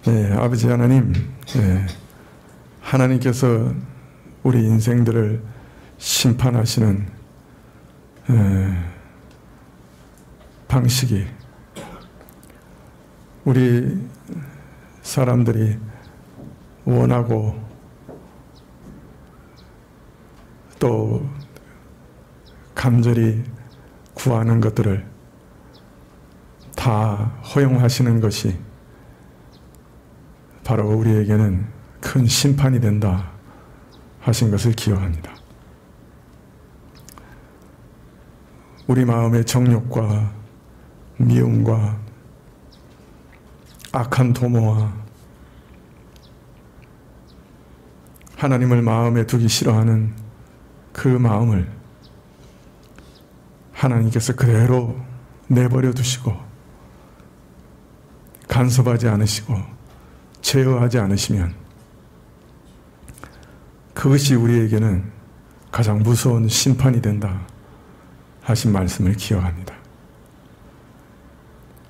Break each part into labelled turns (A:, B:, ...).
A: 네, 아버지 하나님, 하나님께서 우리 인생들을 심판하시는 방식이 우리 사람들이 원하고 또 간절히 구하는 것들을 다 허용하시는 것이 바로 우리에게는 큰 심판이 된다 하신 것을 기억합니다. 우리 마음의 정욕과 미움과 악한 도모와 하나님을 마음에 두기 싫어하는 그 마음을 하나님께서 그대로 내버려 두시고 간섭하지 않으시고 제어하지 않으시면 그것이 우리에게는 가장 무서운 심판이 된다 하신 말씀을 기억합니다.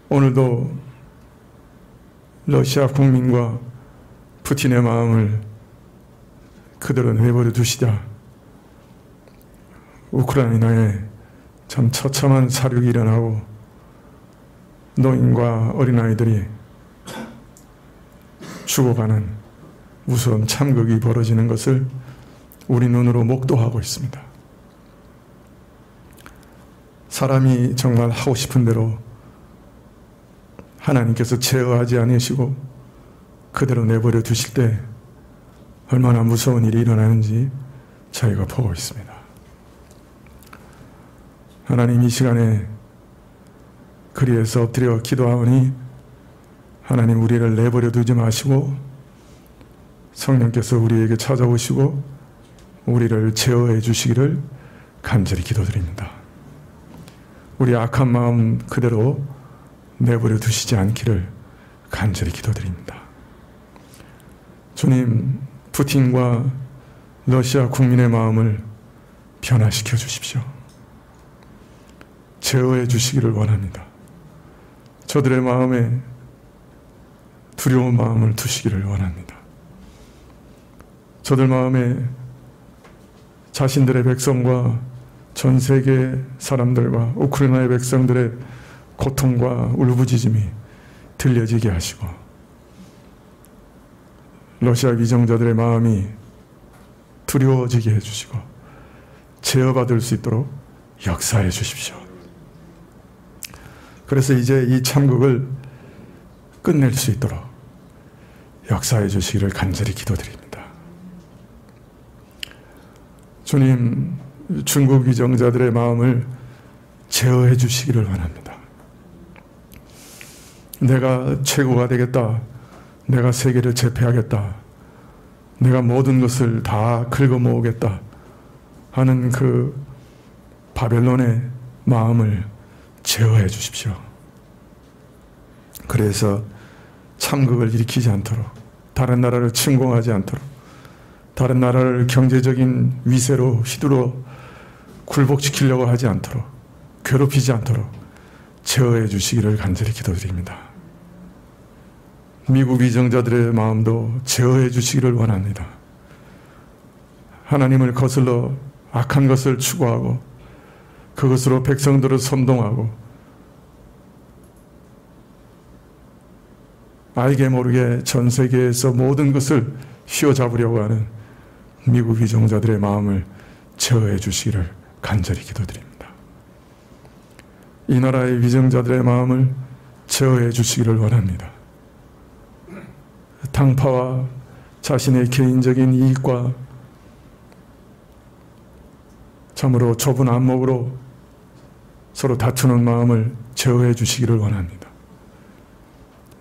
A: 오늘도 러시아 국민과 푸틴의 마음을 그대로 내버려 두시자 우크라이나에 참 처참한 사륙이 일어나고 노인과 어린아이들이 죽어가는 무서운 참극이 벌어지는 것을 우리 눈으로 목도하고 있습니다. 사람이 정말 하고 싶은 대로 하나님께서 제어하지 않으시고 그대로 내버려 두실 때 얼마나 무서운 일이 일어나는지 저희가 보고 있습니다. 하나님, 이 시간에 그리에서 엎드려 기도하오니 하나님, 우리를 내버려 두지 마시고 성령께서 우리에게 찾아오시고 우리를 제어해 주시기를 간절히 기도드립니다. 우리 악한 마음 그대로 내버려 두시지 않기를 간절히 기도드립니다. 주님, 푸틴과 러시아 국민의 마음을 변화시켜 주십시오. 제어해 주시기를 원합니다. 저들의 마음에 두려운 마음을 두시기를 원합니다. 저들 마음에 자신들의 백성과 전 세계 사람들과 우크라이나의 백성들의 고통과 울부짖음이 들려지게 하시고 러시아 위정자들의 마음이 두려워지게 해주시고 제어받을 수 있도록 역사해 주십시오. 그래서 이제 이 참극을 끝낼 수 있도록 역사해 주시기를 간절히 기도드립니다. 주님, 중국 위정자들의 마음을 제어해 주시기를 원합니다. 내가 최고가 되겠다. 내가 세계를 제패하겠다. 내가 모든 것을 다 긁어모으겠다 하는 그 바벨론의 마음을 제어해 주십시오. 그래서 참극을 일으키지 않도록, 다른 나라를 침공하지 않도록, 다른 나라를 경제적인 위세로 휘두르어 굴복시키려고 하지 않도록, 괴롭히지 않도록 제어해 주시기를 간절히 기도드립니다. 미국 위정자들의 마음도 제어해 주시기를 원합니다. 하나님을 거슬러 악한 것을 추구하고 그것으로 백성들을 선동하고 알게 모르게 전 세계에서 모든 것을 휘어잡으려고 하는 미국 위정자들의 마음을 제어해 주시기를 간절히 기도드립니다. 이 나라의 위정자들의 마음을 제어해 주시기를 원합니다. 당파와 자신의 개인적인 이익과 참으로 좁은 안목으로 서로 다투는 마음을 제어해 주시기를 원합니다.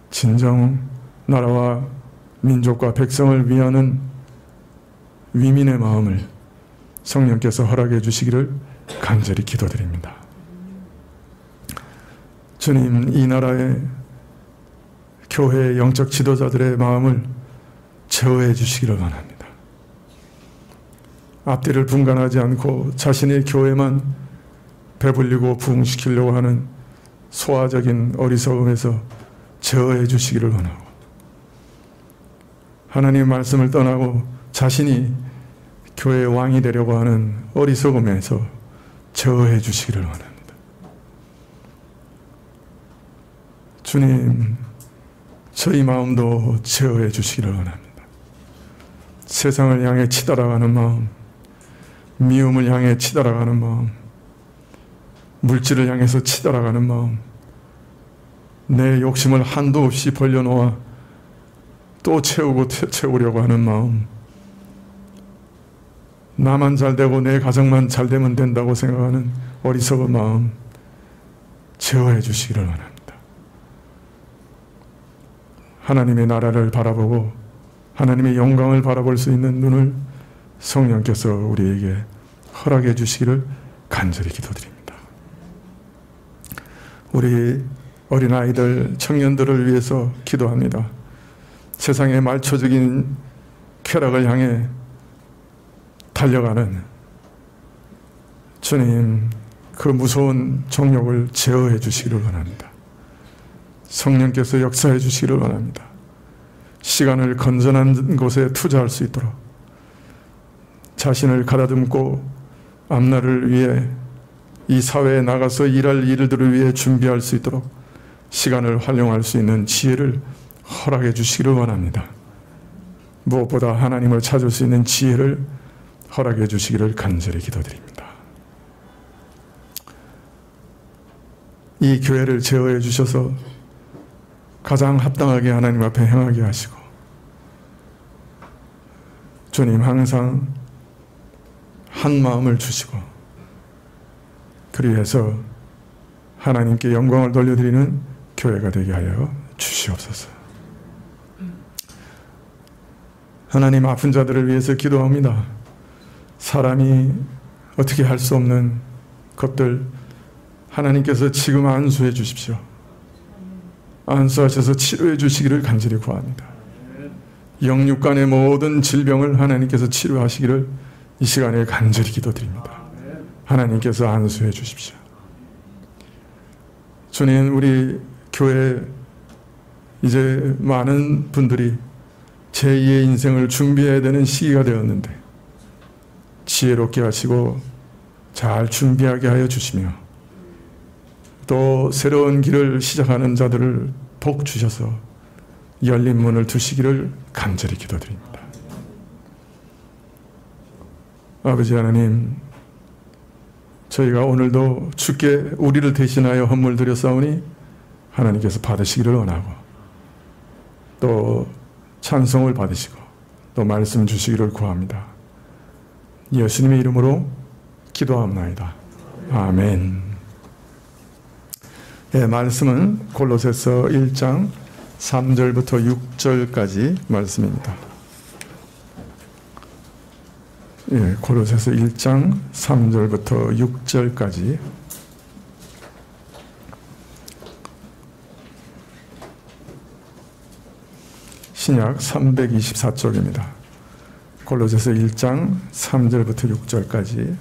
A: 진정 나라와 민족과 백성을 위하는 위민의 마음을 성령께서 허락해 주시기를 간절히 기도드립니다. 주님, 이 나라의 교회의 영적 지도자들의 마음을 제어해 주시기를 원합니다. 앞뒤를 분간하지 않고 자신의 교회만 배불리고 부흥시키려고 하는 소화적인 어리석음에서 제어해 주시기를 원하고 하나님의 말씀을 떠나고 자신이 교회의 왕이 되려고 하는 어리석음에서 제어해 주시기를 원합니다. 주님, 저희 마음도 제어해 주시기를 원합니다. 세상을 향해 치달아가는 마음, 미움을 향해 치달아가는 마음, 물질을 향해서 치달아가는 마음, 내 욕심을 한도 없이 벌려놓아 또 채우려고 하는 마음, 나만 잘되고 내 가정만 잘되면 된다고 생각하는 어리석은 마음 제어해 주시기를 원합니다. 하나님의 나라를 바라보고 하나님의 영광을 바라볼 수 있는 눈을 성령께서 우리에게 허락해 주시기를 간절히 기도드립니다. 우리 어린아이들, 청년들을 위해서 기도합니다. 세상의 말초적인 쾌락을 향해 달려가는 주님, 그 무서운 정욕을 제어해 주시기를 원합니다. 성령께서 역사해 주시기를 원합니다. 시간을 건전한 곳에 투자할 수 있도록 자신을 가다듬고 앞날을 위해 이 사회에 나가서 일할 일들을 위해 준비할 수 있도록 시간을 활용할 수 있는 지혜를 허락해 주시기를 원합니다. 무엇보다 하나님을 찾을 수 있는 지혜를 허락해 주시기를 간절히 기도드립니다. 이 교회를 제어해 주셔서 가장 합당하게 하나님 앞에 행하게 하시고 주님 항상 한 마음을 주시고 그리해서 하나님께 영광을 돌려드리는 교회가 되게 하여 주시옵소서. 하나님, 아픈 자들을 위해서 기도합니다. 사람이 어떻게 할 수 없는 것들 하나님께서 지금 안수해 주십시오. 안수하셔서 치료해 주시기를 간절히 구합니다. 영육간의 모든 질병을 하나님께서 치료하시기를 이 시간에 간절히 기도드립니다. 하나님께서 안수해 주십시오. 주님, 우리 교회 이제 많은 분들이 제2의 인생을 준비해야 되는 시기가 되었는데 지혜롭게 하시고 잘 준비하게 하여 주시며 또 새로운 길을 시작하는 자들을 복 주셔서 열린 문을 두시기를 간절히 기도드립니다. 아버지 하나님, 저희가 오늘도 주께 우리를 대신하여 헌물 드렸사오니 하나님께서 받으시기를 원하고 또 찬송을 받으시고 또 말씀 주시기를 구합니다. 예수님의 이름으로 기도합나이다. 아멘. 예, 말씀은 골로새서 1장 3절부터 6절까지 말씀입니다. 예, 골로새서 1장 3절부터 6절까지 신약 324쪽입니다. 골로새서 1장 3절부터 6절까지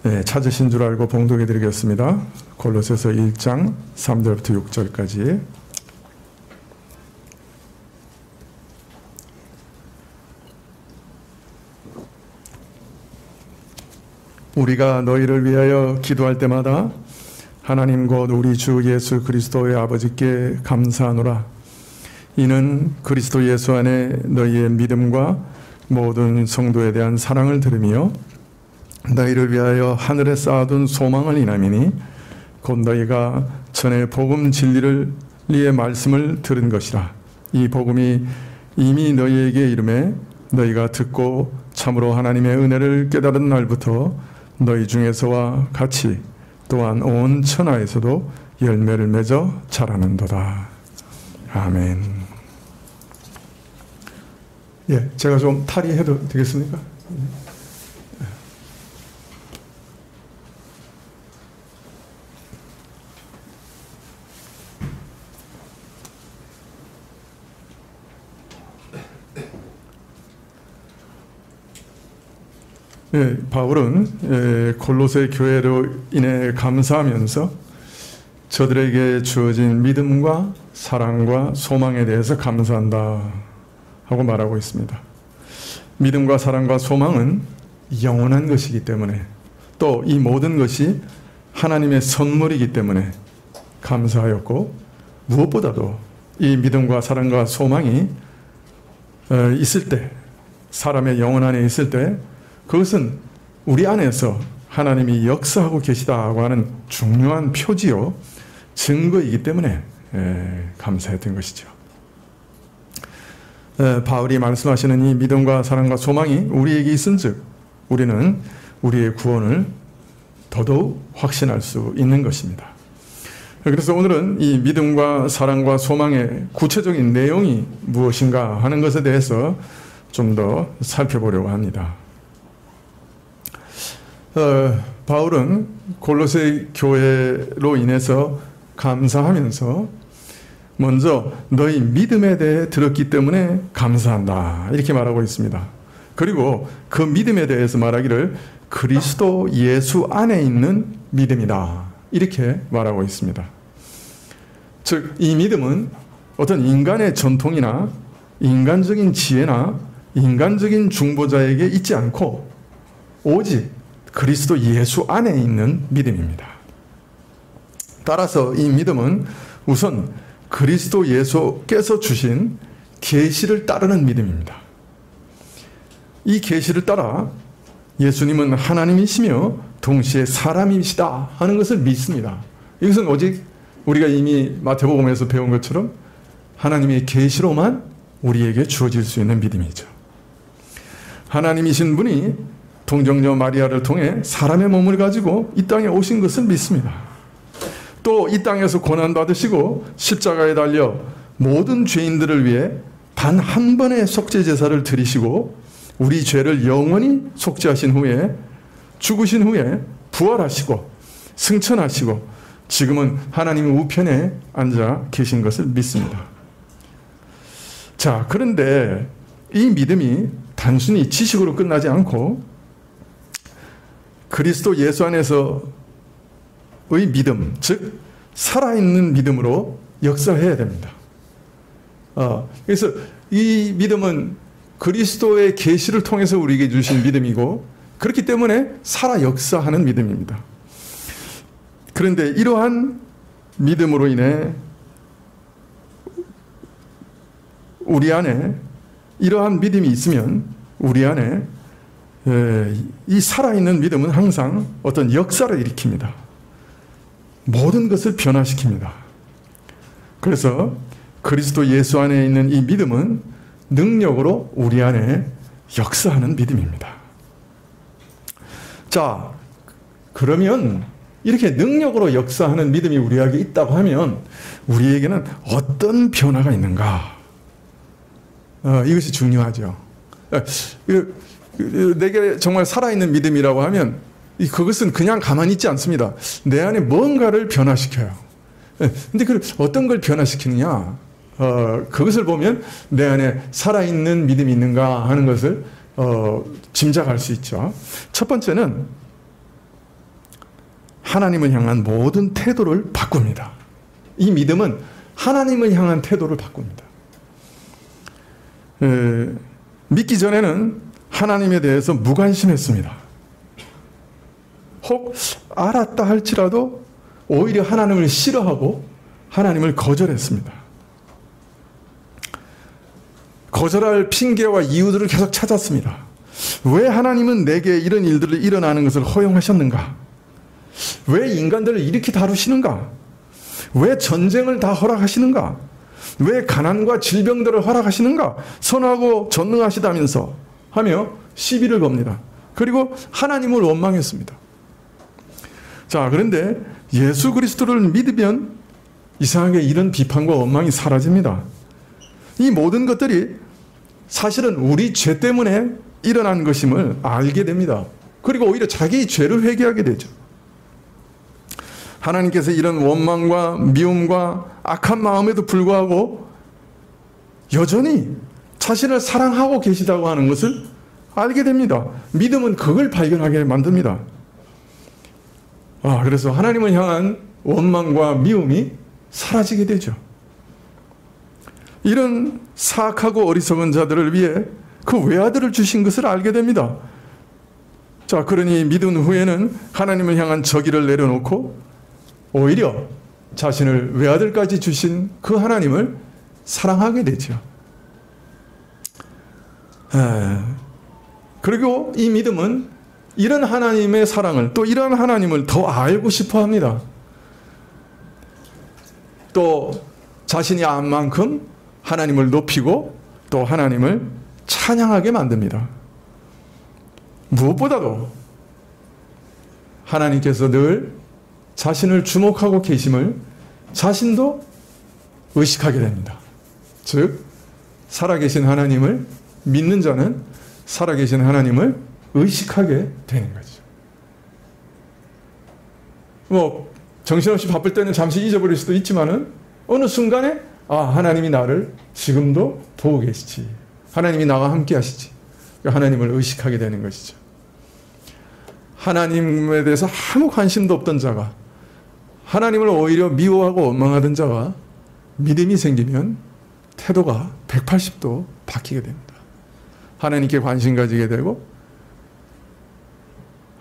A: 네, 찾으신 줄 알고 봉독해 드리겠습니다. 골로새서 1장 3절부터 6절까지 우리가 너희를 위하여 기도할 때마다 하나님 곧 우리 주 예수 그리스도의 아버지께 감사하노라. 이는 그리스도 예수 안에 너희의 믿음과 모든 성도에 대한 사랑을 들으며 너희를 위하여 하늘에 쌓아둔 소망을 인함이니 곧 너희가 전에 복음 진리의 말씀을 들은 것이라. 이 복음이 이미 너희에게 이름에 너희가 듣고 참으로 하나님의 은혜를 깨달은 날부터 너희 중에서와 같이 또한 온 천하에서도 열매를 맺어 자라는도다. 아멘. 예, 제가 좀 탈의해도 되겠습니까? 예, 바울은 골로새 교회로 인해 감사하면서 저들에게 주어진 믿음과 사랑과 소망에 대해서 감사한다 하고 말하고 있습니다. 믿음과 사랑과 소망은 영원한 것이기 때문에, 또 이 모든 것이 하나님의 선물이기 때문에 감사하였고, 무엇보다도 이 믿음과 사랑과 소망이 있을 때, 사람의 영혼 안에 있을 때, 그것은 우리 안에서 하나님이 역사하고 계시다고 하는 중요한 표지요, 증거이기 때문에 감사했던 것이죠. 바울이 말씀하시는 이 믿음과 사랑과 소망이 우리에게 있은즉 우리는 우리의 구원을 더더욱 확신할 수 있는 것입니다. 그래서 오늘은 이 믿음과 사랑과 소망의 구체적인 내용이 무엇인가 하는 것에 대해서 좀 더 살펴보려고 합니다. 바울은 골로새 교회로 인해서 감사하면서 먼저 너희 믿음에 대해 들었기 때문에 감사한다 이렇게 말하고 있습니다. 그리고 그 믿음에 대해서 말하기를 그리스도 예수 안에 있는 믿음이다 이렇게 말하고 있습니다. 즉, 이 믿음은 어떤 인간의 전통이나 인간적인 지혜나 인간적인 중보자에게 있지 않고 오직 그리스도 예수 안에 있는 믿음입니다. 따라서 이 믿음은 우선 그리스도 예수께서 주신 계시를 따르는 믿음입니다. 이 계시를 따라 예수님은 하나님이시며 동시에 사람이시다 하는 것을 믿습니다. 이것은 오직 우리가 이미 마태복음에서 배운 것처럼 하나님의 계시로만 우리에게 주어질 수 있는 믿음이죠. 하나님이신 분이 동정녀 마리아를 통해 사람의 몸을 가지고 이 땅에 오신 것을 믿습니다. 또 이 땅에서 고난받으시고 십자가에 달려 모든 죄인들을 위해 단 한 번의 속죄 제사를 드리시고 우리 죄를 영원히 속죄하신 후에 죽으신 후에 부활하시고 승천하시고 지금은 하나님의 우편에 앉아 계신 것을 믿습니다. 자, 그런데 이 믿음이 단순히 지식으로 끝나지 않고 그리스도 예수 안에서의 믿음, 즉 살아있는 믿음으로 역사해야 됩니다. 그래서 이 믿음은 그리스도의 계시를 통해서 우리에게 주신 믿음이고 그렇기 때문에 살아 역사하는 믿음입니다. 그런데 이러한 믿음으로 인해 우리 안에 이러한 믿음이 있으면 우리 안에 이 살아있는 믿음은 항상 어떤 역사를 일으킵니다. 모든 것을 변화시킵니다. 그래서 그리스도 예수 안에 있는 이 믿음은 능력으로 우리 안에 역사하는 믿음입니다. 자, 그러면 이렇게 능력으로 역사하는 믿음이 우리에게 있다고 하면 우리에게는 어떤 변화가 있는가? 이것이 중요하죠. 내게 정말 살아있는 믿음이라고 하면 그것은 그냥 가만히 있지 않습니다. 내 안에 뭔가를 변화시켜요. 근데 어떤 걸 변화시키느냐? 그것을 보면 내 안에 살아있는 믿음이 있는가 하는 것을 짐작할 수 있죠. 첫 번째는 하나님을 향한 모든 태도를 바꿉니다. 이 믿음은 하나님을 향한 태도를 바꿉니다. 믿기 전에는 하나님에 대해서 무관심했습니다. 혹 알았다 할지라도 오히려 하나님을 싫어하고 하나님을 거절했습니다. 거절할 핑계와 이유들을 계속 찾았습니다. 왜 하나님은 내게 이런 일들을 일어나는 것을 허용하셨는가? 왜 인간들을 이렇게 다루시는가? 왜 전쟁을 다 허락하시는가? 왜 가난과 질병들을 허락하시는가? 선하고 전능하시다면서 하며 시비를 겁니다. 그리고 하나님을 원망했습니다. 자, 그런데 예수 그리스도를 믿으면 이상하게 이런 비판과 원망이 사라집니다. 이 모든 것들이 사실은 우리 죄 때문에 일어난 것임을 알게 됩니다. 그리고 오히려 자기의 죄를 회개하게 되죠. 하나님께서 이런 원망과 미움과 악한 마음에도 불구하고 여전히 자신을 사랑하고 계시다고 하는 것을 알게 됩니다. 믿음은 그걸 발견하게 만듭니다. 그래서 하나님을 향한 원망과 미움이 사라지게 되죠. 이런 사악하고 어리석은 자들을 위해 그 외아들을 주신 것을 알게 됩니다. 자, 그러니 믿은 후에는 하나님을 향한 저기를 내려놓고 오히려 자신을 외아들까지 주신 그 하나님을 사랑하게 되죠. 그리고 이 믿음은 이런 하나님의 사랑을, 또 이런 하나님을 더 알고 싶어 합니다. 또 자신이 안 만큼 하나님을 높이고 또 하나님을 찬양하게 만듭니다. 무엇보다도 하나님께서 늘 자신을 주목하고 계심을 자신도 의식하게 됩니다. 즉, 살아계신 하나님을 믿는 자는 살아계신 하나님을 의식하게 되는 거죠. 뭐 정신없이 바쁠 때는 잠시 잊어버릴 수도 있지만은 어느 순간에 하나님이 나를 지금도 보고 계시지. 하나님이 나와 함께 하시지. 하나님을 의식하게 되는 것이죠. 하나님에 대해서 아무 관심도 없던 자가, 하나님을 오히려 미워하고 원망하던 자가 믿음이 생기면 태도가 180도 바뀌게 됩니다. 하나님께 관심 가지게 되고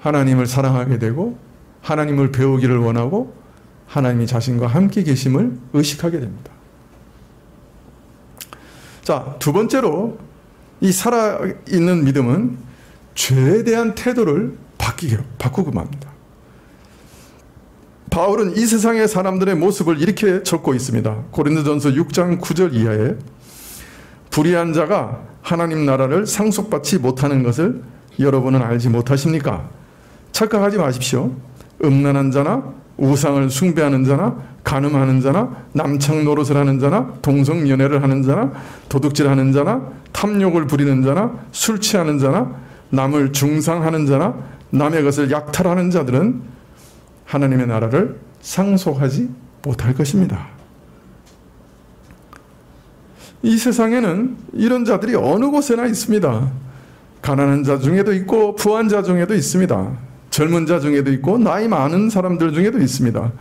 A: 하나님을 사랑하게 되고 하나님을 배우기를 원하고 하나님이 자신과 함께 계심을 의식하게 됩니다. 자, 두 번째로 이 살아있는 믿음은 죄에 대한 태도를 바꾸고 맙니다. 바울은 이 세상의 사람들의 모습을 이렇게 적고 있습니다. 고린도전서 6장 9절 이하에 불의한 자가 하나님 나라를 상속받지 못하는 것을 여러분은 알지 못하십니까? 착각하지 마십시오. 음란한 자나 우상을 숭배하는 자나 간음하는 자나 남창 노릇을 하는 자나 동성연애를 하는 자나 도둑질하는 자나 탐욕을 부리는 자나 술 취하는 자나 남을 중상하는 자나 남의 것을 약탈하는 자들은 하나님의 나라를 상속하지 못할 것입니다. 이 세상에는 이런 자들이 어느 곳에나 있습니다. 가난한 자 중에도 있고 부한 자 중에도 있습니다. 젊은 자 중에도 있고 나이 많은 사람들 중에도 있습니다.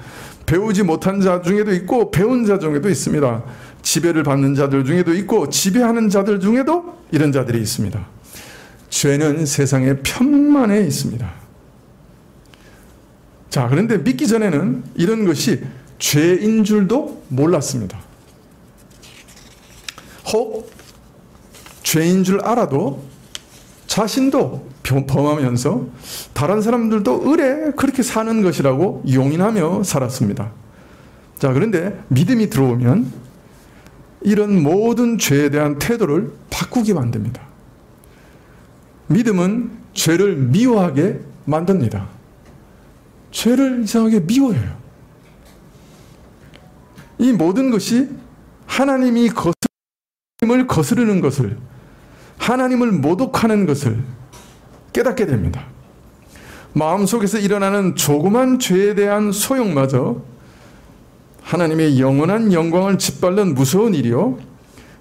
A: 배우지 못한 자 중에도 있고 배운 자 중에도 있습니다. 지배를 받는 자들 중에도 있고 지배하는 자들 중에도 이런 자들이 있습니다. 죄는 세상의 편만에 있습니다. 자, 그런데 믿기 전에는 이런 것이 죄인 줄도 몰랐습니다. 혹 죄인 줄 알아도 자신도 범하면서 다른 사람들도 의례 그렇게 사는 것이라고 용인하며 살았습니다. 자, 그런데 믿음이 들어오면 이런 모든 죄에 대한 태도를 바꾸게 만듭니다. 믿음은 죄를 미워하게 만듭니다. 죄를 이상하게 미워해요. 이 모든 것이 하나님을 거스르는 것을, 하나님을 모독하는 것을 깨닫게 됩니다. 마음속에서 일어나는 조그만 죄에 대한 소용마저 하나님의 영원한 영광을 짓밟는 무서운 일이요,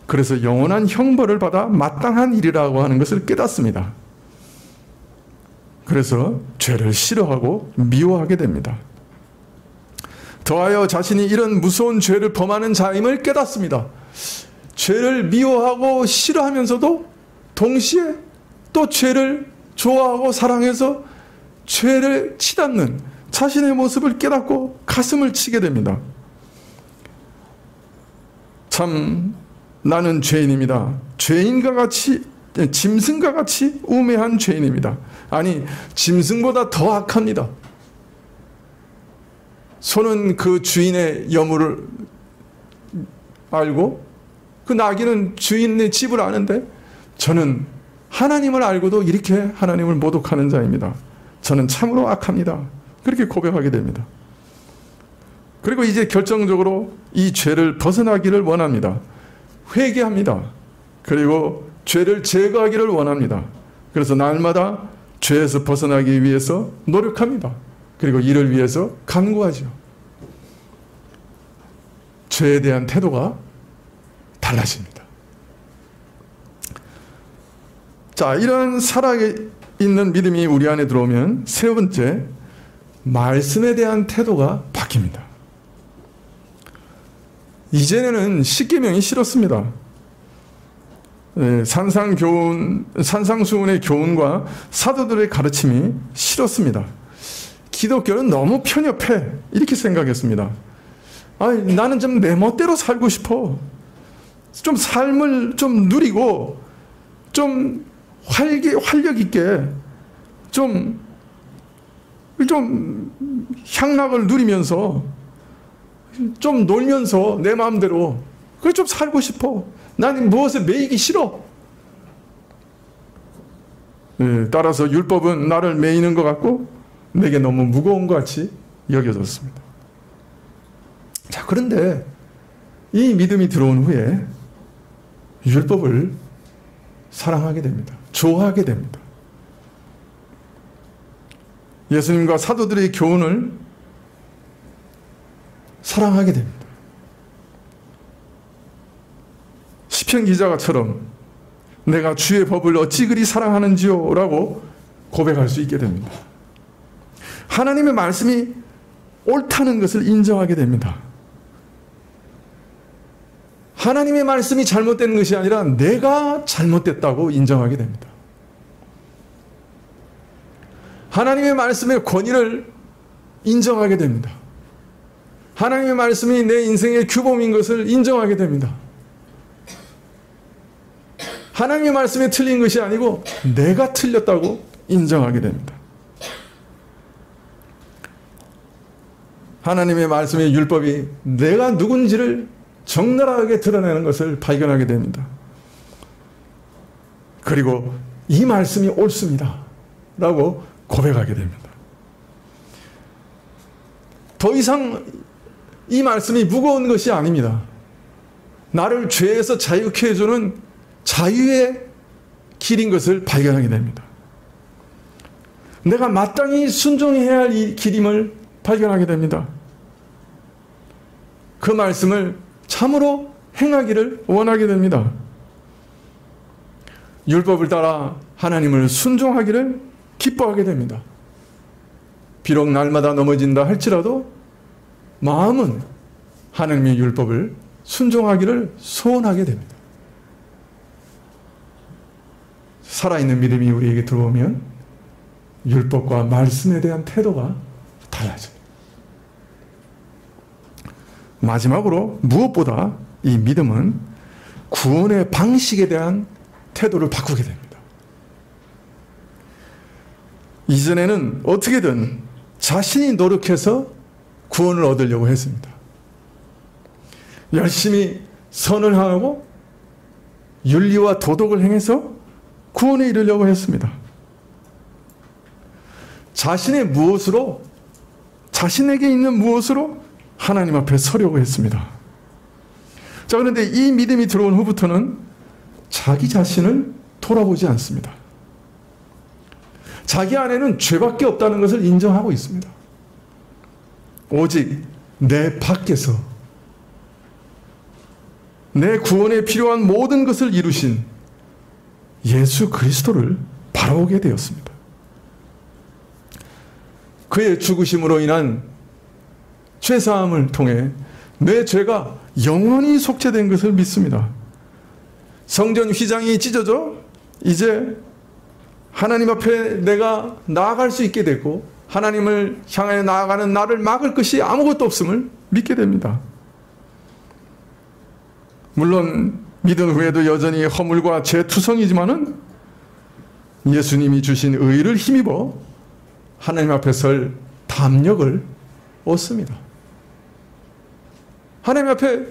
A: 그래서 영원한 형벌을 받아 마땅한 일이라고 하는 것을 깨닫습니다. 그래서 죄를 싫어하고 미워하게 됩니다. 더하여 자신이 이런 무서운 죄를 범하는 자임을 깨닫습니다. 죄를 미워하고 싫어하면서도 동시에 또 죄를 좋아하고 사랑해서 죄를 치닫는 자신의 모습을 깨닫고 가슴을 치게 됩니다. 참 나는 죄인입니다. 죄인과 같이, 짐승과 같이 우매한 죄인입니다. 아니, 짐승보다 더 악합니다. 소는 그 주인의 여물을 알고 그 나귀는 주인의 집을 아는데 저는 하나님을 알고도 이렇게 하나님을 모독하는 자입니다. 저는 참으로 악합니다. 그렇게 고백하게 됩니다. 그리고 이제 결정적으로 이 죄를 벗어나기를 원합니다. 회개합니다. 그리고 죄를 제거하기를 원합니다. 그래서 날마다 죄에서 벗어나기 위해서 노력합니다. 그리고 이를 위해서 간구하죠. 죄에 대한 태도가 달라집니다. 자, 이런 살아있는 믿음이 우리 안에 들어오면 세 번째, 말씀에 대한 태도가 바뀝니다. 이전에는 십계명이 싫었습니다. 산상수훈의 교훈과 사도들의 가르침이 싫었습니다. 기독교는 너무 편협해 이렇게 생각했습니다. 나는 좀 내 멋대로 살고 싶어. 좀 삶을 좀 누리고 좀 활력 있게 좀 향락을 누리면서 좀 놀면서 내 마음대로 그래 좀 살고 싶어. 나는 무엇에 매이기 싫어. 따라서 율법은 나를 매이는 것 같고 내게 너무 무거운 것 같이 여겨졌습니다. 자, 그런데 이 믿음이 들어온 후에 율법을 사랑하게 됩니다. 좋아하게 됩니다. 예수님과 사도들의 교훈을 사랑하게 됩니다. 시편 기자가처럼 내가 주의 법을 어찌 그리 사랑하는지요 라고 고백할 수 있게 됩니다. 하나님의 말씀이 옳다는 것을 인정하게 됩니다. 하나님의 말씀이 잘못된 것이 아니라 내가 잘못됐다고 인정하게 됩니다. 하나님의 말씀의 권위를 인정하게 됩니다. 하나님의 말씀이 내 인생의 규범인 것을 인정하게 됩니다. 하나님의 말씀이 틀린 것이 아니고 내가 틀렸다고 인정하게 됩니다. 하나님의 말씀의 율법이 내가 누군지를 적나라하게 드러내는 것을 발견하게 됩니다. 그리고 이 말씀이 옳습니다 라고 고백하게 됩니다. 더 이상 이 말씀이 무거운 것이 아닙니다. 나를 죄에서 자유케 해주는 자유의 길인 것을 발견하게 됩니다. 내가 마땅히 순종해야 할 이 길임을 발견하게 됩니다. 그 말씀을 참으로 행하기를 원하게 됩니다. 율법을 따라 하나님을 순종하기를 기뻐하게 됩니다. 비록 날마다 넘어진다 할지라도 마음은 하나님의 율법을 순종하기를 소원하게 됩니다. 살아있는 믿음이 우리에게 들어오면 율법과 말씀에 대한 태도가 달라집니다. 마지막으로 무엇보다 이 믿음은 구원의 방식에 대한 태도를 바꾸게 됩니다. 이전에는 어떻게든 자신이 노력해서 구원을 얻으려고 했습니다. 열심히 선을 행하고 윤리와 도덕을 행해서 구원에 이르려고 했습니다. 자신의 무엇으로, 자신에게 있는 무엇으로 하나님 앞에 서려고 했습니다. 자, 그런데 이 믿음이 들어온 후부터는 자기 자신을 돌아보지 않습니다. 자기 안에는 죄밖에 없다는 것을 인정하고 있습니다. 오직 내 밖에서 내 구원에 필요한 모든 것을 이루신 예수 그리스도를 바라보게 되었습니다. 그의 죽으심으로 인한 죄사함을 통해 내 죄가 영원히 속죄된 것을 믿습니다. 성전 휘장이 찢어져 이제 하나님 앞에 내가 나아갈 수 있게 됐고 하나님을 향해 나아가는 나를 막을 것이 아무것도 없음을 믿게 됩니다. 물론 믿은 후에도 여전히 허물과 죄투성이지만은 예수님이 주신 의를 힘입어 하나님 앞에 설 담력을 얻습니다. 하나님 앞에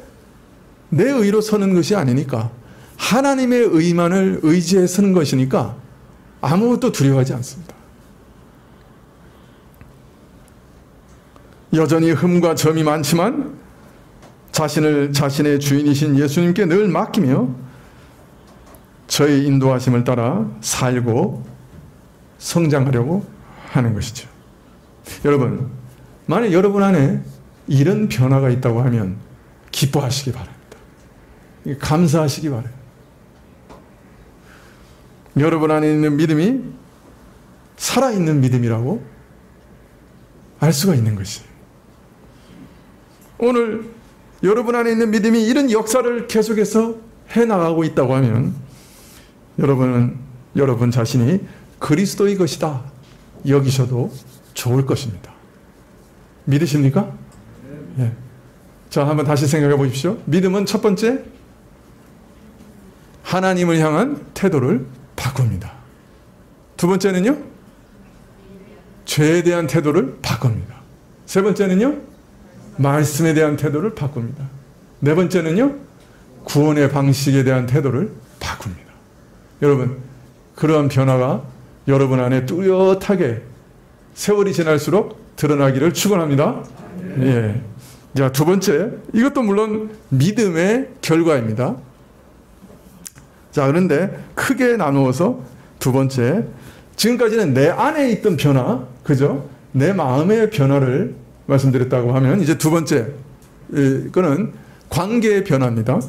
A: 내 의로 서는 것이 아니니까 하나님의 의만을 의지해 서는 것이니까 아무것도 두려워하지 않습니다. 여전히 흠과 점이 많지만 자신을 자신의 주인이신 예수님께 늘 맡기며 저의 인도하심을 따라 살고 성장하려고 하는 것이죠. 여러분, 만약 여러분 안에 이런 변화가 있다고 하면 기뻐하시기 바랍니다. 감사하시기 바랍니다. 여러분 안에 있는 믿음이 살아있는 믿음이라고 알 수가 있는 것이에요. 오늘 여러분 안에 있는 믿음이 이런 역사를 계속해서 해나가고 있다고 하면 여러분은 여러분 자신이 그리스도의 것이다 여기셔도 좋을 것입니다. 믿으십니까? 예. 자, 한번 다시 생각해 보십시오. 믿음은 첫 번째, 하나님을 향한 태도를 바꿉니다. 두 번째는요, 죄에 대한 태도를 바꿉니다. 세 번째는요, 말씀에 대한 태도를 바꿉니다. 네 번째는요, 구원의 방식에 대한 태도를 바꿉니다. 여러분, 그러한 변화가 여러분 안에 뚜렷하게 세월이 지날수록 드러나기를 축원합니다. 예. 자, 두 번째, 이것도 물론 믿음의 결과입니다. 자, 그런데 크게 나누어서 두 번째, 지금까지는 내 안에 있던 변화, 그죠? 내 마음의 변화를 말씀드렸다고 하면 이제 두 번째, 이거는 관계의 변화입니다.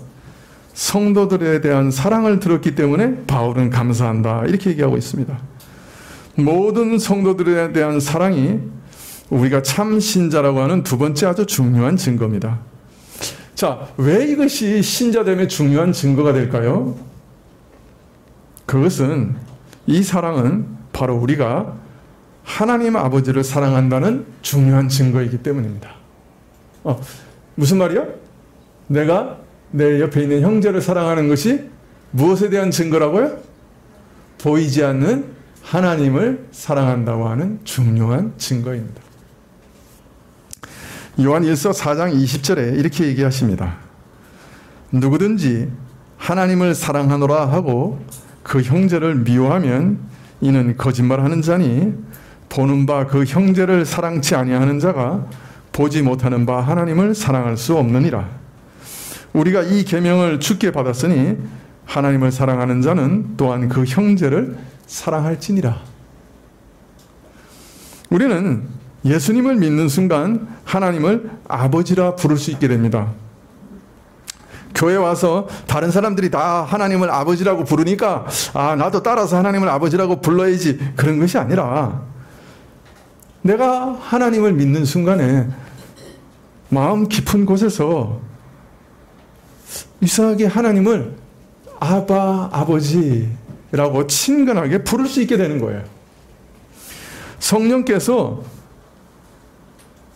A: 성도들에 대한 사랑을 들었기 때문에 바울은 감사한다, 이렇게 얘기하고 있습니다. 모든 성도들에 대한 사랑이 우리가 참 신자라고 하는 두 번째 아주 중요한 증거입니다. 자, 왜 이것이 신자됨의 중요한 증거가 될까요? 그것은, 이 사랑은 바로 우리가 하나님 아버지를 사랑한다는 중요한 증거이기 때문입니다. 무슨 말이야? 내가 내 옆에 있는 형제를 사랑하는 것이 무엇에 대한 증거라고요? 보이지 않는 하나님을 사랑한다고 하는 중요한 증거입니다. 요한 1서 4장 20절에 이렇게 얘기하십니다. 누구든지 하나님을 사랑하노라 하고 그 형제를 미워하면 이는 거짓말하는 자니 보는 바 그 형제를 사랑치 아니하는 자가 보지 못하는 바 하나님을 사랑할 수 없느니라. 우리가 이 계명을 주께 받았으니 하나님을 사랑하는 자는 또한 그 형제를 사랑할지니라. 우리는 예수님을 믿는 순간 하나님을 아버지라 부를 수 있게 됩니다. 교회 와서 다른 사람들이 다 하나님을 아버지라고 부르니까 나도 따라서 하나님을 아버지라고 불러야지, 그런 것이 아니라 내가 하나님을 믿는 순간에 마음 깊은 곳에서 이상하게 하나님을 아바, 아버지라고 친근하게 부를 수 있게 되는 거예요. 성령께서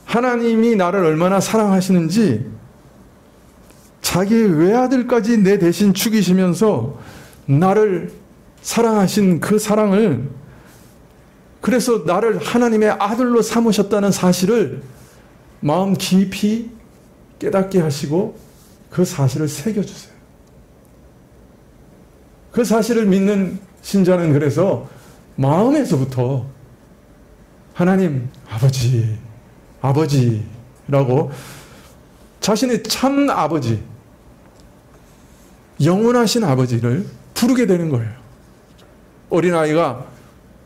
A: 하나님이 나를 얼마나 사랑하시는지 자기 외아들까지 내 대신 죽이시면서 나를 사랑하신 그 사랑을, 그래서 나를 하나님의 아들로 삼으셨다는 사실을 마음 깊이 깨닫게 하시고 그 사실을 새겨주세요. 그 사실을 믿는 신자는 그래서 마음에서부터 하나님 아버지라고 자신의 참 아버지, 영원하신 아버지를 부르게 되는 거예요. 어린아이가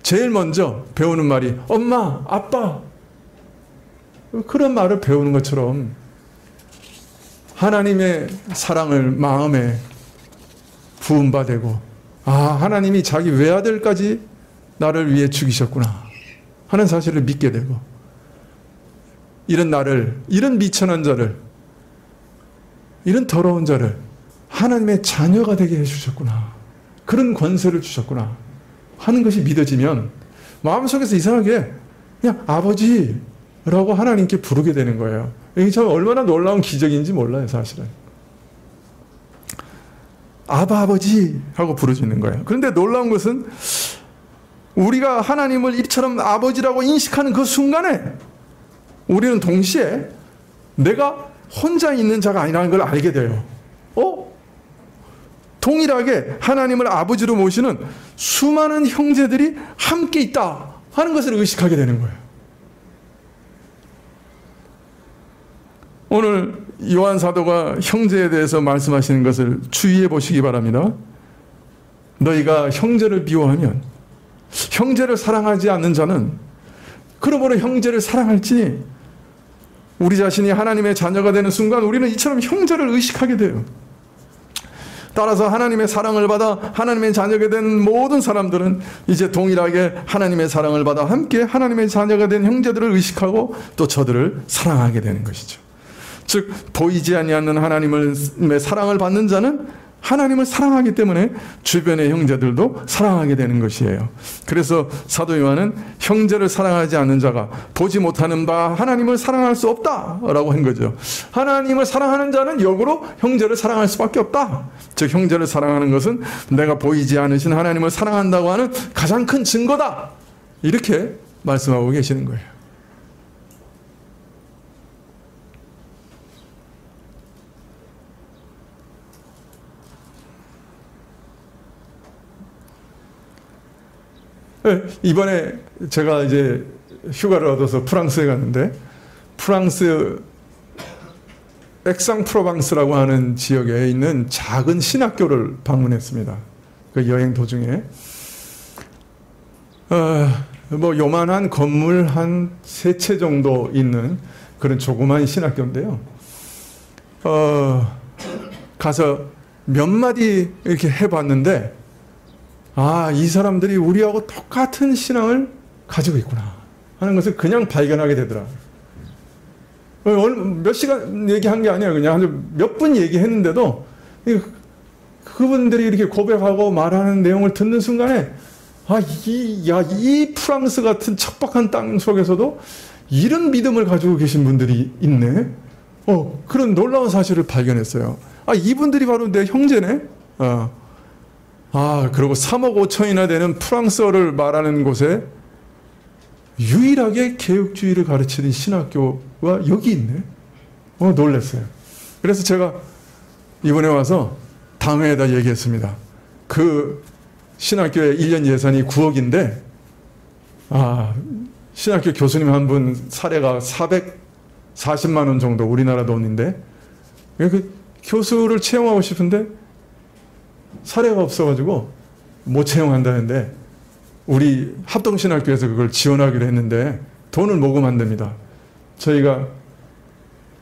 A: 제일 먼저 배우는 말이 엄마, 아빠, 그런 말을 배우는 것처럼 하나님의 사랑을 마음에 부음받고, 하나님이 자기 외아들까지 나를 위해 죽이셨구나 하는 사실을 믿게 되고, 이런 나를, 이런 미천한 자를, 이런 더러운 자를 하나님의 자녀가 되게 해주셨구나, 그런 권세를 주셨구나 하는 것이 믿어지면 마음속에서 이상하게 그냥 아버지라고 하나님께 부르게 되는 거예요. 이게 참 얼마나 놀라운 기적인지 몰라요, 사실은. 아버지 하고 부르시는 거예요. 그런데 놀라운 것은 우리가 하나님을 이처럼 아버지라고 인식하는 그 순간에 우리는 동시에 내가 혼자 있는 자가 아니라는 걸 알게 돼요. 동일하게 하나님을 아버지로 모시는 수많은 형제들이 함께 있다 하는 것을 의식하게 되는 거예요. 오늘 요한 사도가 형제에 대해서 말씀하시는 것을 주의해 보시기 바랍니다. 너희가 형제를 미워하면, 형제를 사랑하지 않는 자는 그러므로 형제를 사랑할지니, 우리 자신이 하나님의 자녀가 되는 순간 우리는 이처럼 형제를 의식하게 돼요. 따라서 하나님의 사랑을 받아 하나님의 자녀가 된 모든 사람들은 이제 동일하게 하나님의 사랑을 받아 함께 하나님의 자녀가 된 형제들을 의식하고 또 저들을 사랑하게 되는 것이죠. 즉 보이지 아니하는 하나님의 사랑을 받는 자는 하나님을 사랑하기 때문에 주변의 형제들도 사랑하게 되는 것이에요. 그래서 사도 요한은 형제를 사랑하지 않는 자가 보지 못하는 바 하나님을 사랑할 수 없다라고 한 거죠. 하나님을 사랑하는 자는 역으로 형제를 사랑할 수밖에 없다. 즉 형제를 사랑하는 것은 내가 보이지 않으신 하나님을 사랑한다고 하는 가장 큰 증거다. 이렇게 말씀하고 계시는 거예요. 이번에 제가 이제 휴가를 얻어서 프랑스에 갔는데, 프랑스 액상프로방스라고 하는 지역에 있는 작은 신학교를 방문했습니다. 그 여행 도중에 뭐 요만한 건물 한 3채 정도 있는 그런 조그만 신학교인데요. 가서 몇 마디 이렇게 해봤는데, 아, 이 사람들이 우리하고 똑같은 신앙을 가지고 있구나 하는 것을 그냥 발견하게 되더라. 몇 시간 얘기한 게 아니에요. 그냥 몇 분 얘기했는데도 그분들이 이렇게 고백하고 말하는 내용을 듣는 순간에, 아, 이 프랑스 같은 척박한 땅 속에서도 이런 믿음을 가지고 계신 분들이 있네. 그런 놀라운 사실을 발견했어요. 아, 이분들이 바로 내 형제네. 그리고 3억 5천이나 되는 프랑스어를 말하는 곳에 유일하게 개혁주의를 가르치는 신학교가 여기 있네. 놀랐어요. 그래서 제가 이번에 와서 당회에다 얘기했습니다. 그 신학교의 1년 예산이 9억인데, 신학교 교수님 한 분 사례가 440만 원 정도 우리나라 돈인데, 그 교수를 채용하고 싶은데 사례가 없어가지고 못 채용한다는데, 우리 합동신학교에서 그걸 지원하기로 했는데 돈을 모금 안 됩니다. 저희가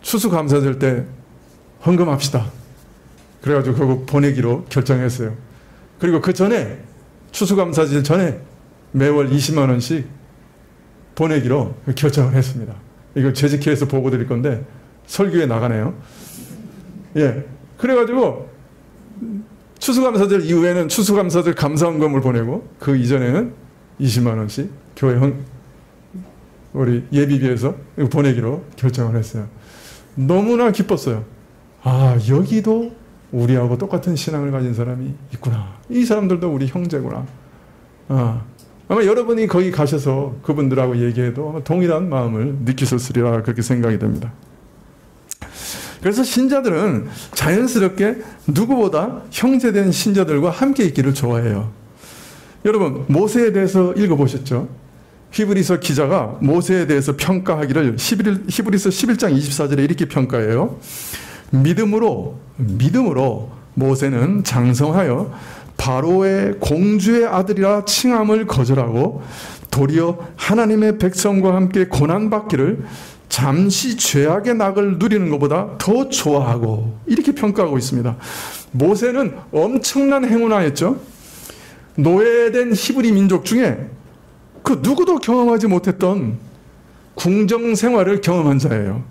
A: 추수감사절 때 헌금합시다. 그래가지고 그거 보내기로 결정했어요. 그리고 그 전에, 추수감사절 전에 매월 20만 원씩 보내기로 결정을 했습니다. 이거 재직회에서 보고 드릴 건데 설교에 나가네요. 예. 그래가지고 추수감사절 이후에는 추수감사절 감사헌금을 보내고, 그 이전에는 20만 원씩 교회 우리 예비비에서 보내기로 결정을 했어요. 너무나 기뻤어요. 여기도 우리하고 똑같은 신앙을 가진 사람이 있구나. 이 사람들도 우리 형제구나. 아마 여러분이 거기 가셔서 그분들하고 얘기해도 아마 동일한 마음을 느끼셨으리라, 그렇게 생각이 됩니다. 그래서 신자들은 자연스럽게 누구보다 형제된 신자들과 함께 있기를 좋아해요. 여러분, 모세에 대해서 읽어보셨죠? 히브리서 기자가 모세에 대해서 평가하기를 히브리서 11장 24절에 이렇게 평가해요. 믿음으로 모세는 장성하여 바로의 공주의 아들이라 칭함을 거절하고 도리어 하나님의 백성과 함께 고난받기를 잠시 죄악의 낙을 누리는 것보다 더 좋아하고, 이렇게 평가하고 있습니다. 모세는 엄청난 행운을 하였죠. 노예된 히브리 민족 중에 그 누구도 경험하지 못했던 궁정 생활을 경험한 자예요.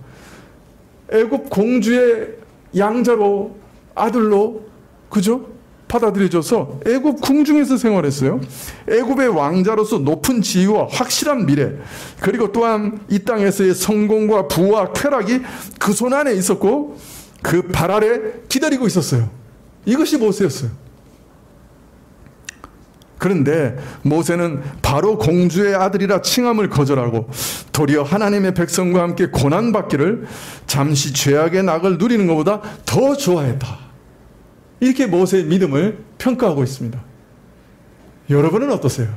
A: 애굽 공주의 양자로, 아들로, 그죠? 받아들여져서 애굽 궁중에서 생활했어요. 애굽의 왕자로서 높은 지위와 확실한 미래, 그리고 또한 이 땅에서의 성공과 부와 쾌락이 그 손 안에 있었고 그 발 아래 기다리고 있었어요. 이것이 모세였어요. 그런데 모세는 바로 공주의 아들이라 칭함을 거절하고 도리어 하나님의 백성과 함께 고난받기를 잠시 죄악의 낙을 누리는 것보다 더 좋아했다. 이렇게 모세의 믿음을 평가하고 있습니다. 여러분은 어떠세요?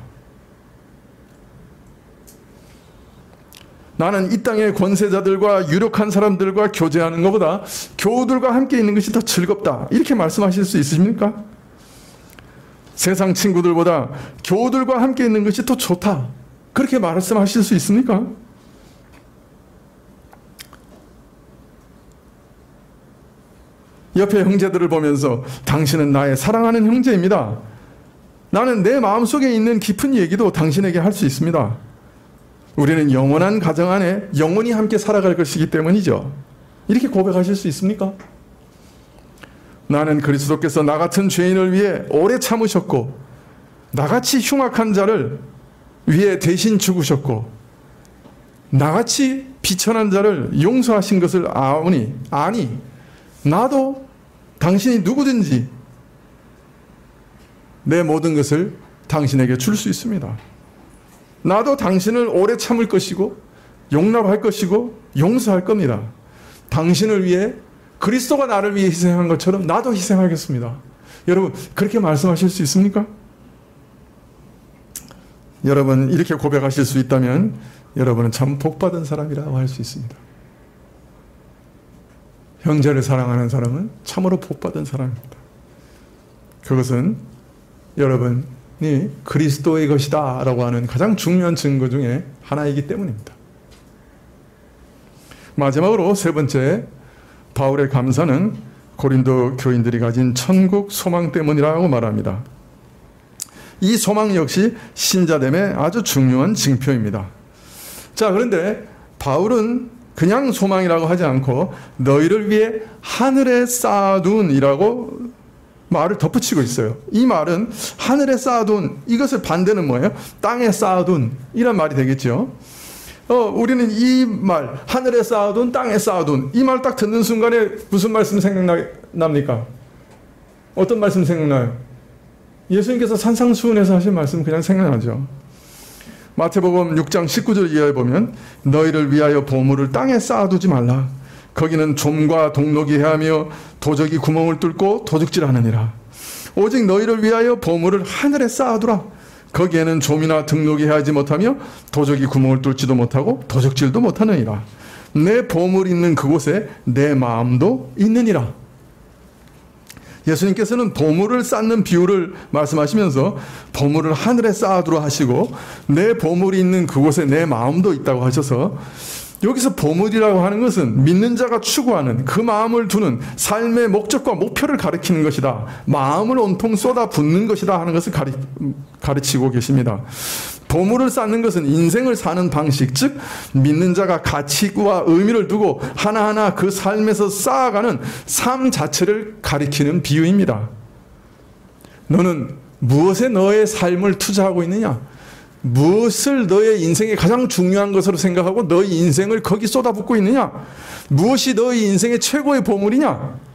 A: 나는 이 땅의 권세자들과 유력한 사람들과 교제하는 것보다 교우들과 함께 있는 것이 더 즐겁다. 이렇게 말씀하실 수 있으십니까? 세상 친구들보다 교우들과 함께 있는 것이 더 좋다. 그렇게 말씀하실 수 있습니까? 옆에 형제들을 보면서 당신은 나의 사랑하는 형제입니다. 나는 내 마음속에 있는 깊은 얘기도 당신에게 할 수 있습니다. 우리는 영원한 가정 안에 영원히 함께 살아갈 것이기 때문이죠. 이렇게 고백하실 수 있습니까? 나는 그리스도께서 나 같은 죄인을 위해 오래 참으셨고 나같이 흉악한 자를 위해 대신 죽으셨고 나같이 비천한 자를 용서하신 것을 아니 나도 당신이 누구든지 내 모든 것을 당신에게 줄 수 있습니다. 나도 당신을 오래 참을 것이고 용납할 것이고 용서할 겁니다. 당신을 위해 그리스도가 나를 위해 희생한 것처럼 나도 희생하겠습니다. 여러분 그렇게 말씀하실 수 있습니까? 여러분 이렇게 고백하실 수 있다면 여러분은 참 복받은 사람이라고 할 수 있습니다. 형제를 사랑하는 사람은 참으로 복받은 사람입니다. 그것은 여러분이 그리스도의 것이다 라고 하는 가장 중요한 증거 중에 하나이기 때문입니다. 마지막으로 세 번째, 바울의 감사는 고린도 교인들이 가진 천국 소망 때문이라고 말합니다. 이 소망 역시 신자됨의 아주 중요한 징표입니다. 자, 그런데 바울은 그냥 소망이라고 하지 않고 너희를 위해 하늘에 쌓아둔 이라고 말을 덧붙이고 있어요. 이 말은 하늘에 쌓아둔, 이것을 반대는 뭐예요? 땅에 쌓아둔 이란 말이 되겠죠. 우리는 이 말, 하늘에 쌓아둔, 땅에 쌓아둔, 이 말 딱 듣는 순간에 무슨 말씀 생각납니까? 어떤 말씀 생각나요? 예수님께서 산상수훈에서 하신 말씀 그냥 생각나죠. 마태복음 6장 19절 이하에 보면 너희를 위하여 보물을 땅에 쌓아두지 말라. 거기는 좀과 동록이 헤하며 도적이 구멍을 뚫고 도둑질하느니라. 오직 너희를 위하여 보물을 하늘에 쌓아두라. 거기에는 좀이나 등록이 헤하지 못하며 도적이 구멍을 뚫지도 못하고 도적질도 못하느니라. 내 보물 있는 그곳에 내 마음도 있느니라. 예수님께서는 보물을 쌓는 비유를 말씀하시면서 보물을 하늘에 쌓아두라 하시고 내 보물이 있는 그곳에 내 마음도 있다고 하셔서 여기서 보물이라고 하는 것은 믿는 자가 추구하는 그 마음을 두는 삶의 목적과 목표를 가리키는 것이다. 마음을 온통 쏟아붓는 것이다 하는 것을 가르치고 계십니다. 보물을 쌓는 것은 인생을 사는 방식, 즉 믿는 자가 가치와 의미를 두고 하나하나 그 삶에서 쌓아가는 삶 자체를 가리키는 비유입니다. 너는 무엇에 너의 삶을 투자하고 있느냐? 무엇을 너의 인생의 가장 중요한 것으로 생각하고 너의 인생을 거기 쏟아붓고 있느냐? 무엇이 너의 인생의 최고의 보물이냐?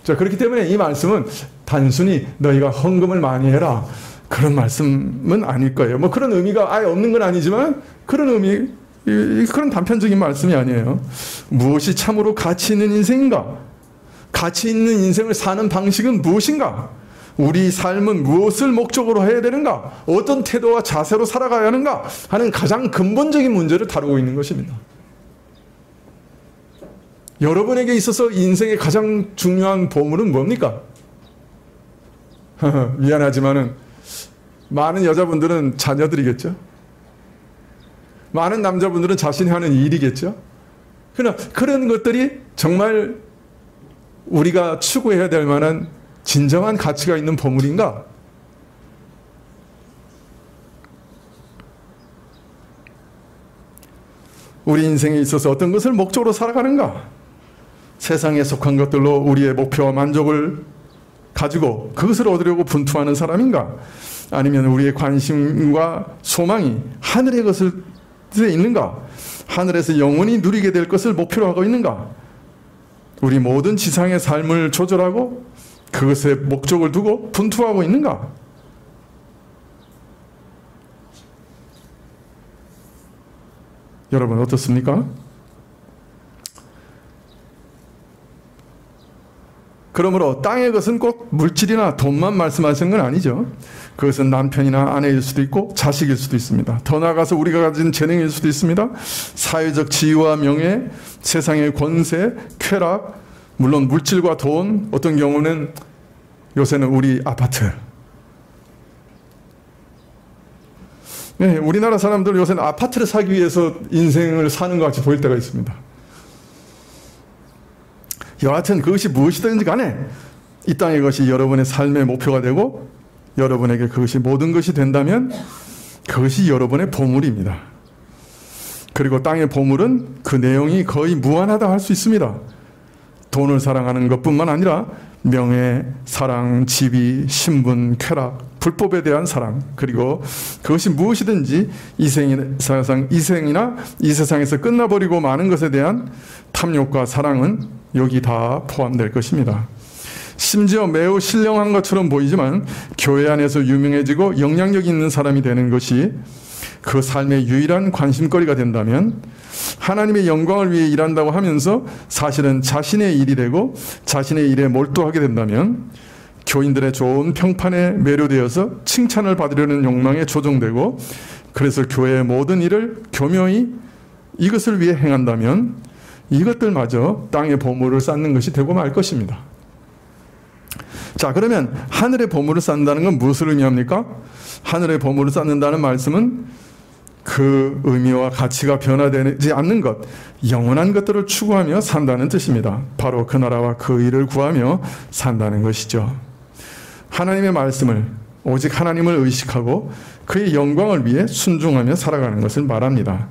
A: 자, 그렇기 때문에 이 말씀은 단순히 너희가 헌금을 많이 해라 그런 말씀은 아닐 거예요. 뭐 그런 의미가 아예 없는 건 아니지만 그런 의미, 그런 단편적인 말씀이 아니에요. 무엇이 참으로 가치 있는 인생인가? 가치 있는 인생을 사는 방식은 무엇인가? 우리 삶은 무엇을 목적으로 해야 되는가? 어떤 태도와 자세로 살아가야 하는가? 하는 가장 근본적인 문제를 다루고 있는 것입니다. 여러분에게 있어서 인생의 가장 중요한 보물은 뭡니까? 미안하지만은 많은 여자분들은 자녀들이겠죠. 많은 남자분들은 자신이 하는 일이겠죠. 그러나 그런 것들이 정말 우리가 추구해야 될 만한 진정한 가치가 있는 보물인가? 우리 인생에 있어서 어떤 것을 목적으로 살아가는가? 세상에 속한 것들로 우리의 목표와 만족을 가지고 그것을 얻으려고 분투하는 사람인가? 아니면 우리의 관심과 소망이 하늘의 것에 있는가? 하늘에서 영원히 누리게 될 것을 목표로 하고 있는가? 우리 모든 지상의 삶을 조절하고 그것에 목적을 두고 분투하고 있는가? 여러분 어떻습니까? 그러므로 땅의 것은 꼭 물질이나 돈만 말씀하시는 건 아니죠. 그것은 남편이나 아내일 수도 있고 자식일 수도 있습니다. 더 나아가서 우리가 가진 재능일 수도 있습니다. 사회적 지위와 명예, 세상의 권세, 쾌락, 물론 물질과 돈, 어떤 경우는 요새는 우리 아파트. 네, 우리나라 사람들 요새는 아파트를 사기 위해서 인생을 사는 것 같이 보일 때가 있습니다. 여하튼 그것이 무엇이든지 간에 이 땅의 것이 여러분의 삶의 목표가 되고 여러분에게 그것이 모든 것이 된다면 그것이 여러분의 보물입니다. 그리고 땅의 보물은 그 내용이 거의 무한하다 할 수 있습니다. 돈을 사랑하는 것뿐만 아니라 명예, 사랑, 지위, 신분, 쾌락, 불법에 대한 사랑, 그리고 그것이 무엇이든지 이 생이나 이 세상에서 끝나버리고 마는 것에 대한 탐욕과 사랑은 여기 다 포함될 것입니다. 심지어 매우 신령한 것처럼 보이지만 교회 안에서 유명해지고 영향력 있는 사람이 되는 것이 그 삶의 유일한 관심거리가 된다면, 하나님의 영광을 위해 일한다고 하면서 사실은 자신의 일이 되고 자신의 일에 몰두하게 된다면, 교인들의 좋은 평판에 매료되어서 칭찬을 받으려는 욕망에 조종되고, 그래서 교회의 모든 일을 교묘히 이것을 위해 행한다면 이것들마저 땅의 보물을 쌓는 것이 되고 말 것입니다. 자, 그러면 하늘의 보물을 쌓는다는 건 무엇을 의미합니까? 하늘의 보물을 쌓는다는 말씀은 그 의미와 가치가 변화되지 않는 것, 영원한 것들을 추구하며 산다는 뜻입니다. 바로 그 나라와 그 일을 구하며 산다는 것이죠. 하나님의 말씀을, 오직 하나님을 의식하고 그의 영광을 위해 순종하며 살아가는 것을 말합니다.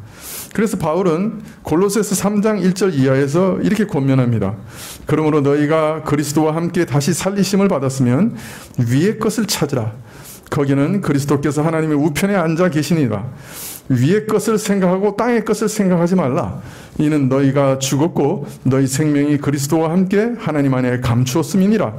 A: 그래서 바울은 골로새서 3장 1절 이하에서 이렇게 권면합니다. 그러므로 너희가 그리스도와 함께 다시 살리심을 받았으면 위의 것을 찾으라. 거기는 그리스도께서 하나님의 우편에 앉아 계시니라. 위의 것을 생각하고 땅의 것을 생각하지 말라. 이는 너희가 죽었고 너희 생명이 그리스도와 함께 하나님 안에 감추었음이니라.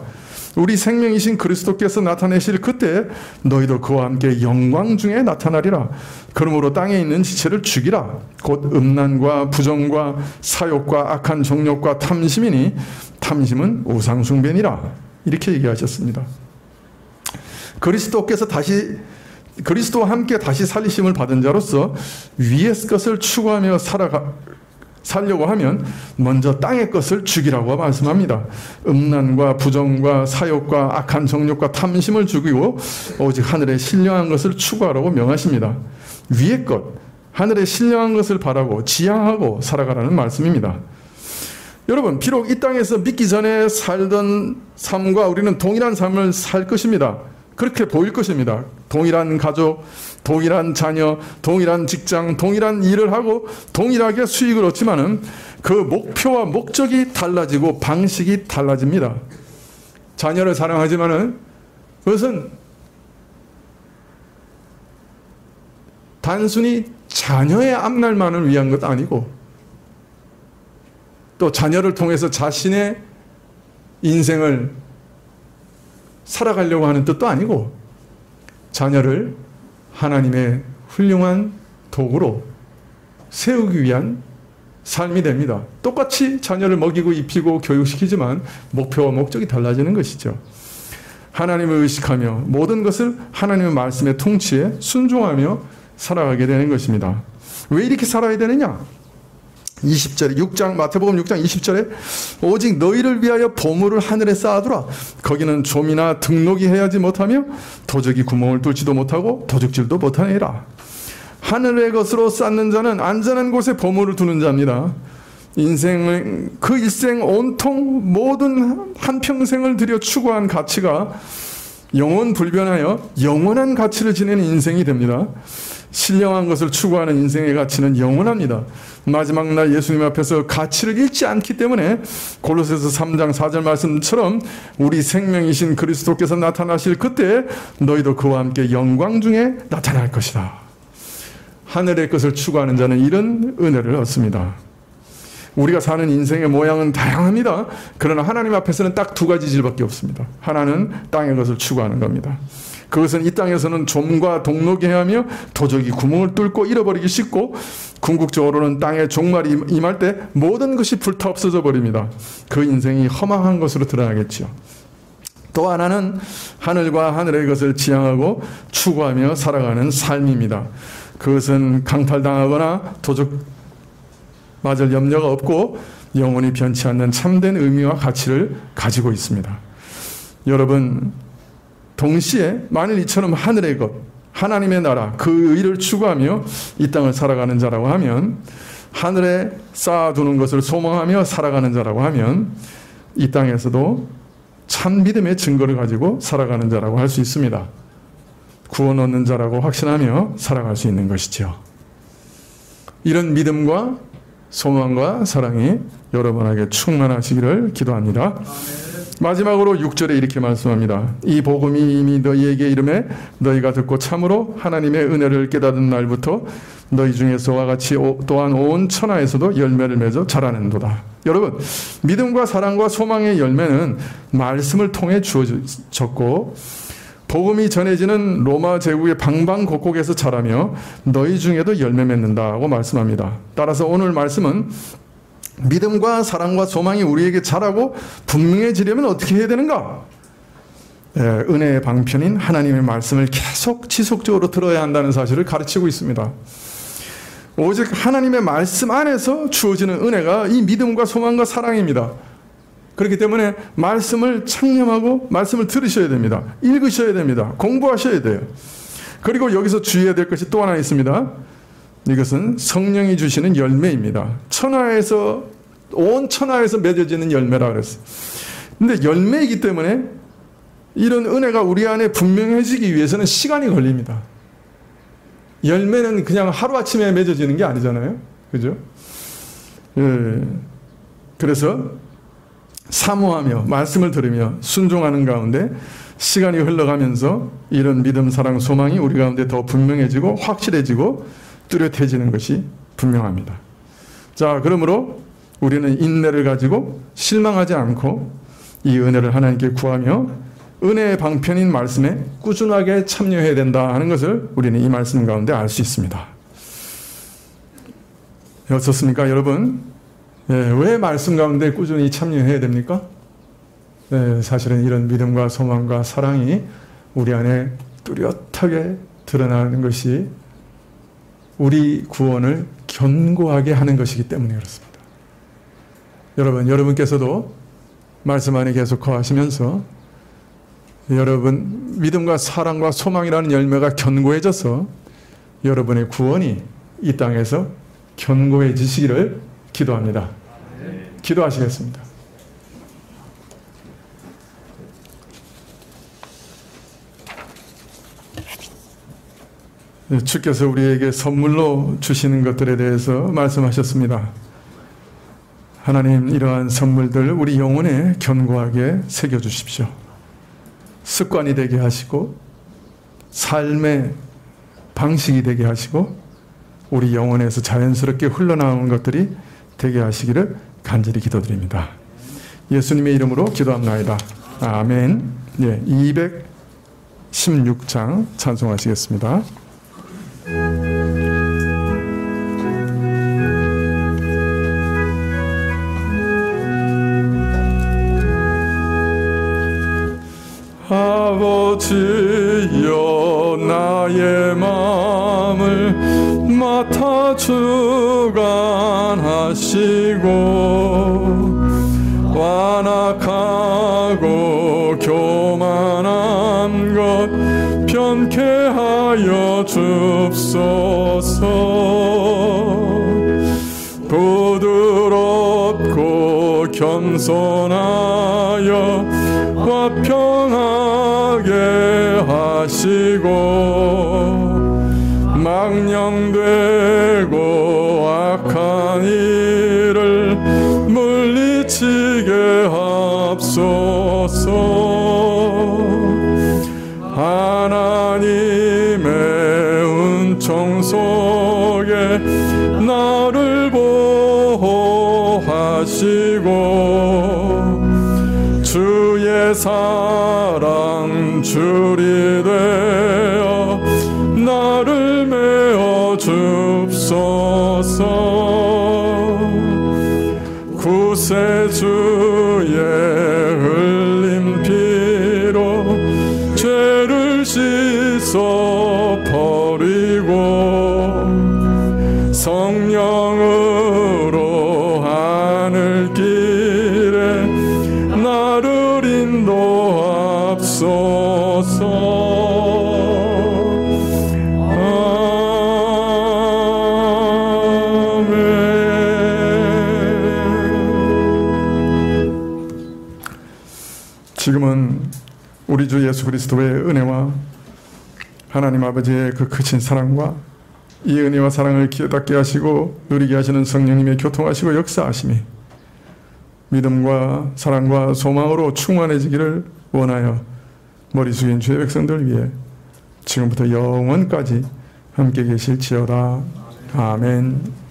A: 우리 생명이신 그리스도께서 나타내실 그때 너희도 그와 함께 영광 중에 나타나리라. 그러므로 땅에 있는 지체를 죽이라. 곧 음란과 부정과 사욕과 악한 정욕과 탐심이니 탐심은 우상 숭배니라. 이렇게 얘기하셨습니다. 그리스도와 함께 다시 살리심을 받은 자로서 위의 것을 추구하며 살려고 하면 먼저 땅의 것을 죽이라고 말씀합니다. 음란과 부정과 사욕과 악한 정욕과 탐심을 죽이고 오직 하늘의 신령한 것을 추구하라고 명하십니다. 위의 것, 하늘의 신령한 것을 바라고 지향하고 살아가라는 말씀입니다. 여러분, 비록 이 땅에서 믿기 전에 살던 삶과 우리는 동일한 삶을 살 것입니다. 그렇게 보일 것입니다. 동일한 가족, 동일한 자녀, 동일한 직장, 동일한 일을 하고 동일하게 수익을 얻지만은 그 목표와 목적이 달라지고 방식이 달라집니다. 자녀를 사랑하지만은 그것은 단순히 자녀의 앞날만을 위한 것도 아니고, 또 자녀를 통해서 자신의 인생을 살아가려고 하는 뜻도 아니고, 자녀를 하나님의 훌륭한 도구로 세우기 위한 삶이 됩니다. 똑같이 자녀를 먹이고 입히고 교육시키지만 목표와 목적이 달라지는 것이죠. 하나님을 의식하며 모든 것을 하나님의 말씀의 통치에 순종하며 살아가게 되는 것입니다. 왜 이렇게 살아야 되느냐? 20절에 마태복음 6장 20절에 오직 너희를 위하여 보물을 하늘에 쌓아두라. 거기는 좀이나 등록이 해야지 못하며 도적이 구멍을 뚫지도 못하고 도둑질도 못하니라. 하늘의 것으로 쌓는 자는 안전한 곳에 보물을 두는 자입니다. 그 일생 온통 모든 한평생을 들여 추구한 가치가 영원불변하여 영원한 가치를 지니는 인생이 됩니다. 신령한 것을 추구하는 인생의 가치는 영원합니다. 마지막 날 예수님 앞에서 가치를 잃지 않기 때문에 골로새서 3장 4절 말씀처럼 우리 생명이신 그리스도께서 나타나실 그때 너희도 그와 함께 영광 중에 나타날 것이다. 하늘의 것을 추구하는 자는 이런 은혜를 얻습니다. 우리가 사는 인생의 모양은 다양합니다. 그러나 하나님 앞에서는 딱 두 가지 질밖에 없습니다. 하나는 땅의 것을 추구하는 겁니다. 그것은 이 땅에서는 좀과 동록이 하며 도적이 구멍을 뚫고 잃어버리기 쉽고, 궁극적으로는 땅에 종말이 임할 때 모든 것이 불타 없어져 버립니다. 그 인생이 허망한 것으로 드러나겠죠. 또 하나는 하늘과 하늘의 것을 지향하고 추구하며 살아가는 삶입니다. 그것은 강탈당하거나 도적 맞을 염려가 없고 영원히 변치 않는 참된 의미와 가치를 가지고 있습니다. 여러분, 동시에 만일 이처럼 하늘의 것, 하나님의 나라, 그 의를 추구하며 이 땅을 살아가는 자라고 하면, 하늘에 쌓아두는 것을 소망하며 살아가는 자라고 하면 이 땅에서도 참 믿음의 증거를 가지고 살아가는 자라고 할 수 있습니다. 구원 얻는 자라고 확신하며 살아갈 수 있는 것이죠. 이런 믿음과 소망과 사랑이 여러분에게 충만하시기를 기도합니다. 마지막으로 6절에 이렇게 말씀합니다. 이 복음이 이미 너희에게 이름에 너희가 듣고 참으로 하나님의 은혜를 깨닫은 날부터 너희 중에서와 같이 또한 온 천하에서도 열매를 맺어 자라는도다. 여러분, 믿음과 사랑과 소망의 열매는 말씀을 통해 주어졌고 복음이 전해지는 로마 제국의 방방곡곡에서 자라며 너희 중에도 열매 맺는다고 말씀합니다. 따라서 오늘 말씀은 믿음과 사랑과 소망이 우리에게 자라고 분명해지려면 어떻게 해야 되는가? 은혜의 방편인 하나님의 말씀을 계속 지속적으로 들어야 한다는 사실을 가르치고 있습니다. 오직 하나님의 말씀 안에서 주어지는 은혜가 이 믿음과 소망과 사랑입니다. 그렇기 때문에 말씀을 창념하고 말씀을 들으셔야 됩니다. 읽으셔야 됩니다. 공부하셔야 돼요. 그리고 여기서 주의해야 될 것이 또 하나 있습니다. 이것은 성령이 주시는 열매입니다. 온 천하에서 맺어지는 열매라 그랬어요. 근데 열매이기 때문에 이런 은혜가 우리 안에 분명해지기 위해서는 시간이 걸립니다. 열매는 그냥 하루아침에 맺어지는 게 아니잖아요. 그죠? 예. 그래서 사모하며 말씀을 들으며 순종하는 가운데 시간이 흘러가면서 이런 믿음, 사랑, 소망이 우리 가운데 더 분명해지고 확실해지고 뚜렷해지는 것이 분명합니다. 자, 그러므로 우리는 인내를 가지고 실망하지 않고 이 은혜를 하나님께 구하며 은혜의 방편인 말씀에 꾸준하게 참여해야 된다 하는 것을 우리는 이 말씀 가운데 알 수 있습니다. 어떻습니까, 여러분? 왜 말씀 가운데 꾸준히 참여해야 됩니까? 사실은 이런 믿음과 소망과 사랑이 우리 안에 뚜렷하게 드러나는 것이 우리 구원을 견고하게 하는 것이기 때문에 그렇습니다. 여러분께서도 말씀 안에 계속 거하시면서 여러분 믿음과 사랑과 소망이라는 열매가 견고해져서 여러분의 구원이 이 땅에서 견고해지시기를 기도합니다. 기도하시겠습니다. 주께서 우리에게 선물로 주시는 것들에 대해서 말씀하셨습니다. 하나님, 이러한 선물들 우리 영혼에 견고하게 새겨주십시오. 습관이 되게 하시고 삶의 방식이 되게 하시고 우리 영혼에서 자연스럽게 흘러나오는 것들이 되게 하시기를 간절히 기도드립니다. 예수님의 이름으로 기도합나이다. 아멘. 216장 찬송하시겠습니다. 아버지여, 나의 마음을 맡아 주관하시고 완악하고 교만한 것 편케 하여 줍소서. 부드럽고 겸손하여 화평하게 하시고 망령되고 악한 일을 물리치게 합소서. 하나님의 은총 속에 나를 보호하시고 주의 사랑 줄이 되어 나를 메어 줍소서. 구세주의 흘린 피로 죄를 씻어 버리고 성령으로 하늘길에 나를 인도합소서. 지금은 우리 주 예수 그리스도의 은혜와 하나님 아버지의 그 크신 사랑과 이 은혜와 사랑을 깨닫게 하시고 누리게 하시는 성령님의 교통하시고 역사하심이 믿음과 사랑과 소망으로 충만해지기를 원하여 머리 숙인 주의 백성들 위해 지금부터 영원까지 함께 계실지어다. 아멘.